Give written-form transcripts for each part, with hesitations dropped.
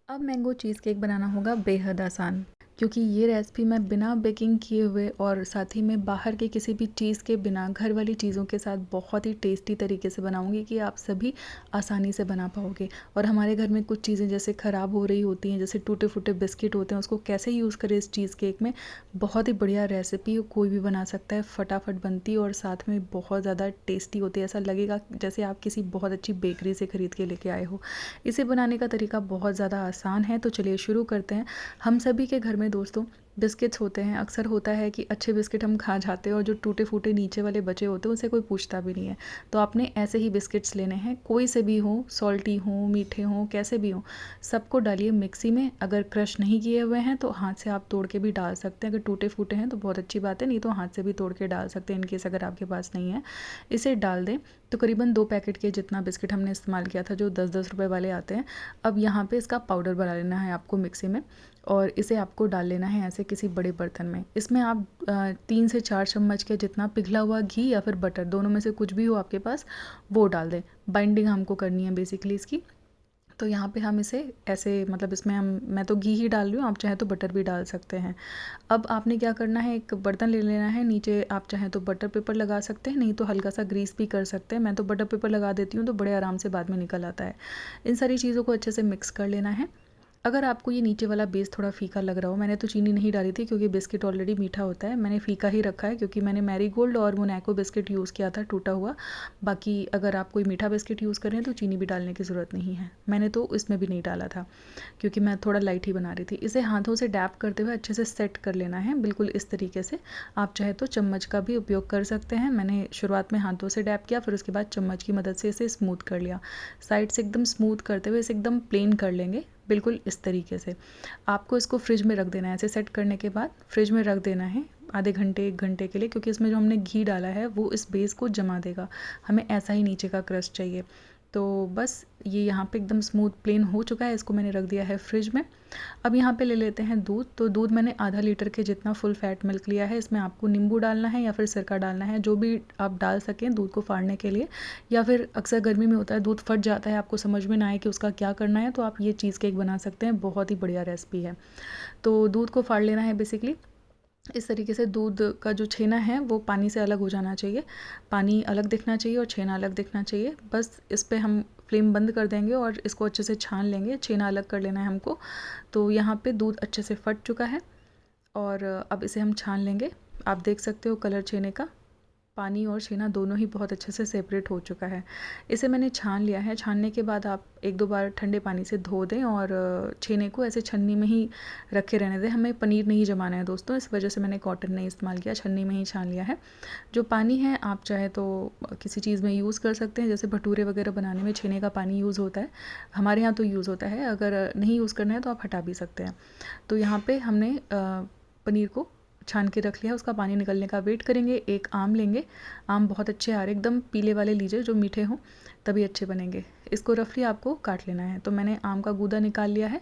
अब mango cheese cake बनाना होगा बेहद आसान, क्योंकि ये रेसिपी मैं बिना बेकिंग किए हुए और साथ ही में बाहर के किसी भी चीज़ के बिना घर वाली चीज़ों के साथ बहुत ही टेस्टी तरीके से बनाऊंगी कि आप सभी आसानी से बना पाओगे। और हमारे घर में कुछ चीज़ें जैसे ख़राब हो रही होती हैं, जैसे टूटे फूटे बिस्किट होते हैं, उसको कैसे यूज़ करें इस चीज़ केक में। बहुत ही बढ़िया रेसिपी, कोई भी बना सकता है, फटाफट बनती है और साथ में बहुत ज़्यादा टेस्टी होती है। ऐसा लगेगा जैसे आप किसी बहुत अच्छी बेकरी से ख़रीद के लेके आए हो। इसे बनाने का तरीका बहुत ज़्यादा आसान है, तो चलिए शुरू करते हैं। हम सभी के घर में दोस्तों बिस्किट्स होते हैं। अक्सर होता है कि अच्छे बिस्किट हम खा जाते हैं और जो टूटे फूटे नीचे वाले बचे होते हैं उसे कोई पूछता भी नहीं है। तो आपने ऐसे ही बिस्किट्स लेने हैं, कोई से भी हो, सॉल्टी हो, मीठे हों, कैसे भी हों, सबको डालिए मिक्सी में। अगर क्रश नहीं किए हुए हैं तो हाथ से आप तोड़ के भी डाल सकते हैं। अगर टूटे फूटे हैं तो बहुत अच्छी बात है, नहीं तो हाथ से भी तोड़ के डाल सकते हैं इनकेस अगर आपके पास नहीं है। इसे डाल दें तो करीबन 2 पैकेट के जितना बिस्किट हमने इस्तेमाल किया था, जो 10-10 रुपए वाले आते हैं। अब यहाँ पे इसका पाउडर बना लेना है आपको मिक्सी में, और इसे आपको डाल लेना है ऐसे किसी बड़े बर्तन में। इसमें आप 3 से 4 चम्मच के जितना पिघला हुआ घी या फिर बटर, दोनों में से कुछ भी हो आपके पास, वो डाल दें। बाइंडिंग हमको करनी है बेसिकली इसकी। तो यहाँ पे हम इसे ऐसे, मतलब इसमें मैं तो घी ही डाल रही हूँ, आप चाहे तो बटर भी डाल सकते हैं। अब आपने क्या करना है, एक बर्तन ले लेना है, नीचे आप चाहें तो बटर पेपर लगा सकते हैं, नहीं तो हल्का सा ग्रीस भी कर सकते हैं। मैं तो बटर पेपर लगा देती हूँ तो बड़े आराम से बाद में निकल आता है। इन सारी चीज़ों को अच्छे से मिक्स कर लेना है। अगर आपको ये नीचे वाला बेस थोड़ा फीका लग रहा हो, मैंने तो चीनी नहीं डाली थी क्योंकि बिस्किट ऑलरेडी मीठा होता है, मैंने फीका ही रखा है क्योंकि मैंने मैरीगोल्ड और मोनाको बिस्किट यूज़ किया था टूटा हुआ। बाकी अगर आप कोई मीठा बिस्किट यूज़ करें तो चीनी भी डालने की ज़रूरत नहीं है। मैंने तो इसमें भी नहीं डाला था क्योंकि मैं थोड़ा लाइट ही बना रही थी। इसे हाथों से डैप करते हुए अच्छे से सेट कर लेना है, बिल्कुल इस तरीके से। आप चाहे तो चम्मच का भी उपयोग कर सकते हैं। मैंने शुरुआत में हाथों से डैप किया, फिर उसके बाद चम्मच की मदद से इसे स्मूथ कर लिया। साइड से एकदम स्मूथ करते हुए इसे एकदम प्लेन कर लेंगे, बिल्कुल इस तरीके से। आपको इसको फ्रिज में रख देना है। ऐसे सेट करने के बाद फ्रिज में रख देना है आधे घंटे 1 घंटे के लिए, क्योंकि इसमें जो हमने घी डाला है वो इस बेस को जमा देगा। हमें ऐसा ही नीचे का क्रस्ट चाहिए। तो बस ये यहाँ पे एकदम स्मूथ प्लेन हो चुका है, इसको मैंने रख दिया है फ्रिज में। अब यहाँ पे ले लेते हैं दूध। तो दूध मैंने आधा लीटर के जितना फुल फैट मिल्क लिया है। इसमें आपको नींबू डालना है या फिर सिरका डालना है, जो भी आप डाल सकें दूध को फाड़ने के लिए। या फिर अक्सर गर्मी में होता है दूध फट जाता है, आपको समझ में ना आए कि उसका क्या करना है, तो आप ये चीज़ केक बना सकते हैं। बहुत ही बढ़िया रेसिपी है। तो दूध को फाड़ लेना है बेसिकली इस तरीके से। दूध का जो छेना है वो पानी से अलग हो जाना चाहिए, पानी अलग दिखना चाहिए और छेना अलग दिखना चाहिए। बस इस पे हम फ्लेम बंद कर देंगे और इसको अच्छे से छान लेंगे। छेना अलग कर लेना है हमको। तो यहाँ पे दूध अच्छे से फट चुका है और अब इसे हम छान लेंगे। आप देख सकते हो कलर छेने का, पानी और छेना दोनों ही बहुत अच्छे से सेपरेट हो चुका है। इसे मैंने छान लिया है। छानने के बाद आप 1-2 बार ठंडे पानी से धो दें और छेने को ऐसे छन्नी में ही रखे रहने दें। हमें पनीर नहीं जमाना है दोस्तों, इस वजह से मैंने कॉटन नहीं इस्तेमाल किया, छन्नी में ही छान लिया है। जो पानी है आप चाहे तो किसी चीज़ में यूज़ कर सकते हैं, जैसे भटूरे वगैरह बनाने में छेने का पानी यूज़ होता है, हमारे यहाँ तो यूज़ होता है। अगर नहीं यूज़ करना है तो आप हटा भी सकते हैं। तो यहाँ पर हमने पनीर को छान के रख लिया, उसका पानी निकलने का वेट करेंगे। एक आम लेंगे, आम बहुत अच्छे आ रहे, एकदम पीले वाले लीजिए जो मीठे हों, तभी अच्छे बनेंगे। इसको रफली आपको काट लेना है। तो मैंने आम का गूदा निकाल लिया है।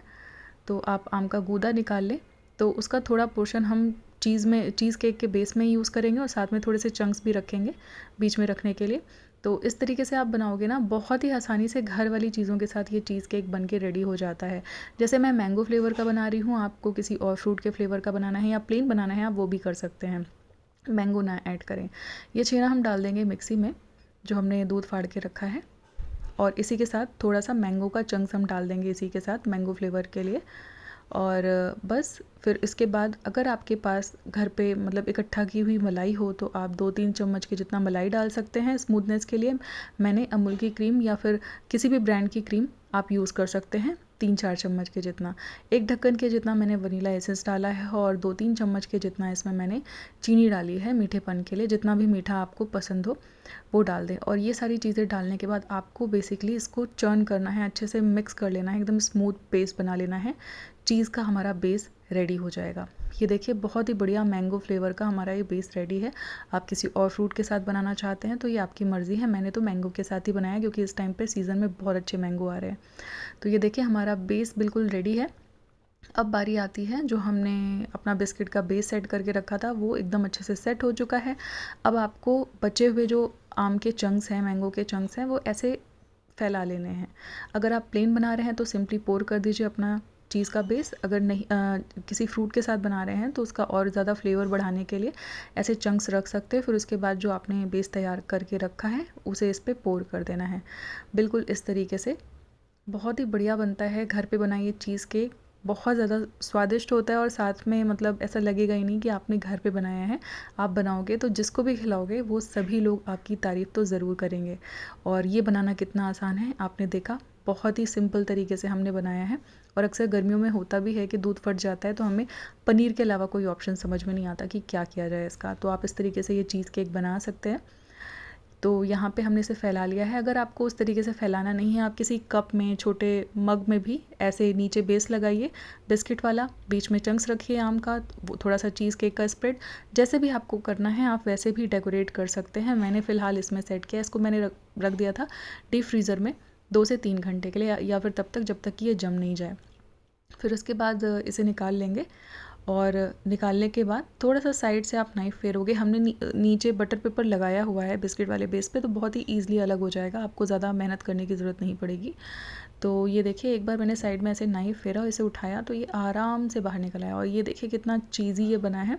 तो आप आम का गूदा निकाल लें, तो उसका थोड़ा पोर्शन हम चीज़ केक के बेस में यूज़ करेंगे और साथ में थोड़े से चंक्स भी रखेंगे बीच में रखने के लिए। तो इस तरीके से आप बनाओगे ना, बहुत ही आसानी से घर वाली चीज़ों के साथ ये चीज़ केक बन के रेडी हो जाता है। जैसे मैं मैंगो फ्लेवर का बना रही हूँ, आपको किसी और फ्रूट के फ्लेवर का बनाना है या प्लेन बनाना है, आप वो भी कर सकते हैं, मैंगो ना ऐड करें। ये छेना हम डाल देंगे मिक्सी में जो हमने दूध फाड़ के रखा है, और इसी के साथ थोड़ा सा मैंगो का चंक्स हम डाल देंगे इसी के साथ, मैंगो फ्लेवर के लिए। और बस फिर इसके बाद अगर आपके पास घर पे मतलब इकट्ठा की हुई मलाई हो तो आप 2-3 चम्मच के जितना मलाई डाल सकते हैं स्मूथनेस के लिए। मैंने अमूल की क्रीम या फिर किसी भी ब्रांड की क्रीम आप यूज़ कर सकते हैं, 3-4 चम्मच के जितना। एक ढक्कन के जितना मैंने वनीला एसेंस डाला है और 2-3 चम्मच के जितना इसमें मैंने चीनी डाली है मीठेपन के लिए। जितना भी मीठा आपको पसंद हो वो डाल दें। और ये सारी चीज़ें डालने के बाद आपको बेसिकली इसको चर्न करना है, अच्छे से मिक्स कर लेना है, एकदम स्मूथ पेस्ट बना लेना है। चीज़ का हमारा बेस रेडी हो जाएगा। ये देखिए बहुत ही बढ़िया मैंगो फ्लेवर का हमारा ये बेस रेडी है। आप किसी और फ्रूट के साथ बनाना चाहते हैं तो ये आपकी मर्ज़ी है। मैंने तो मैंगो के साथ ही बनाया क्योंकि इस टाइम पे सीज़न में बहुत अच्छे मैंगो आ रहे हैं। तो ये देखिए हमारा बेस बिल्कुल रेडी है। अब बारी आती है जो हमने अपना बिस्किट का बेस सेट करके रखा था, वो एकदम अच्छे से सेट हो चुका है। अब आपको बचे हुए जो आम के चंक्स हैं, मैंगो के चंक्स हैं, वो ऐसे फैला लेने हैं। अगर आप प्लेन बना रहे हैं तो सिंपली पोर कर दीजिए अपना चीज़ का बेस। अगर नहीं किसी फ्रूट के साथ बना रहे हैं तो उसका और ज़्यादा फ्लेवर बढ़ाने के लिए ऐसे चंक्स रख सकते हैं। फिर उसके बाद जो आपने बेस तैयार करके रखा है उसे इस पर पोर कर देना है, बिल्कुल इस तरीके से। बहुत ही बढ़िया बनता है घर पे बनाइए चीज़ केक, बहुत ज़्यादा स्वादिष्ट होता है और साथ में मतलब ऐसा लगेगा ही नहीं कि आपने घर पे बनाया है। आप बनाओगे तो जिसको भी खिलाओगे वो सभी लोग आपकी तारीफ़ तो ज़रूर करेंगे। और ये बनाना कितना आसान है आपने देखा, बहुत ही सिंपल तरीके से हमने बनाया है। और अक्सर गर्मियों में होता भी है कि दूध फट जाता है तो हमें पनीर के अलावा कोई ऑप्शन समझ में नहीं आता कि क्या किया जाए इसका। तो आप इस तरीके से ये चीज़ केक बना सकते हैं। तो यहाँ पे हमने इसे फैला लिया है। अगर आपको उस तरीके से फैलाना नहीं है, आप किसी कप में, छोटे मग में भी ऐसे नीचे बेस लगाइए बिस्किट वाला, बीच में चंक्स रखिए आम का, वो थोड़ा सा चीज़ केक का स्प्रेड, जैसे भी आपको करना है आप वैसे भी डेकोरेट कर सकते हैं। मैंने फ़िलहाल इसमें सेट किया, इसको मैंने रख दिया था डीप फ्रीज़र में 2 से 3 घंटे के लिए, या फिर तब तक जब तक कि ये जम नहीं जाए। फिर उसके बाद इसे निकाल लेंगे और निकालने के बाद थोड़ा सा साइड से आप नाइफ़ फेरोगे। हमने नीचे बटर पेपर लगाया हुआ है बिस्किट वाले बेस पे, तो बहुत ही ईज़िली अलग हो जाएगा, आपको ज़्यादा मेहनत करने की ज़रूरत नहीं पड़ेगी। तो ये देखिए, एक बार मैंने साइड में ऐसे नाइफ़ फेरा और इसे उठाया तो ये आराम से बाहर निकल आया। और ये देखिए कितना चीज़ी ये बना है,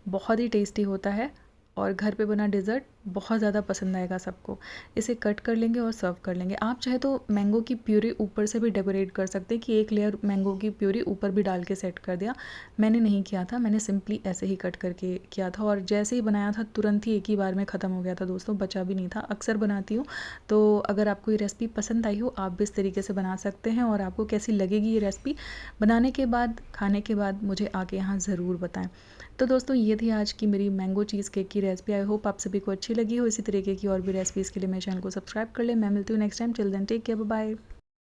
बहुत ही टेस्टी होता है और घर पे बना डेज़र्ट बहुत ज़्यादा पसंद आएगा सबको। इसे कट कर लेंगे और सर्व कर लेंगे। आप चाहे तो मैंगो की प्यूरी ऊपर से भी डेकोरेट कर सकते हैं कि एक लेयर मैंगो की प्यूरी ऊपर भी डाल के सेट कर दिया। मैंने नहीं किया था, मैंने सिंपली ऐसे ही कट करके किया था और जैसे ही बनाया था तुरंत ही एक ही बार में ख़त्म हो गया था दोस्तों, बचा भी नहीं था। अक्सर बनाती हूँ, तो अगर आपको ये रेसिपी पसंद आई हो आप भी इस तरीके से बना सकते हैं। और आपको कैसी लगेगी ये रेसिपी बनाने के बाद, खाने के बाद मुझे आके यहाँ ज़रूर बताएं। तो दोस्तों ये थी आज की मेरी मैंगो चीज़ केक की रेसिपी। आई होप आप सभी को अच्छी लगी हो। इसी तरीके की और भी रेसिपीज़ के लिए मेरे चैनल को सब्सक्राइब कर लें। मैं मिलती हूँ next time. Till then take care, bye bye.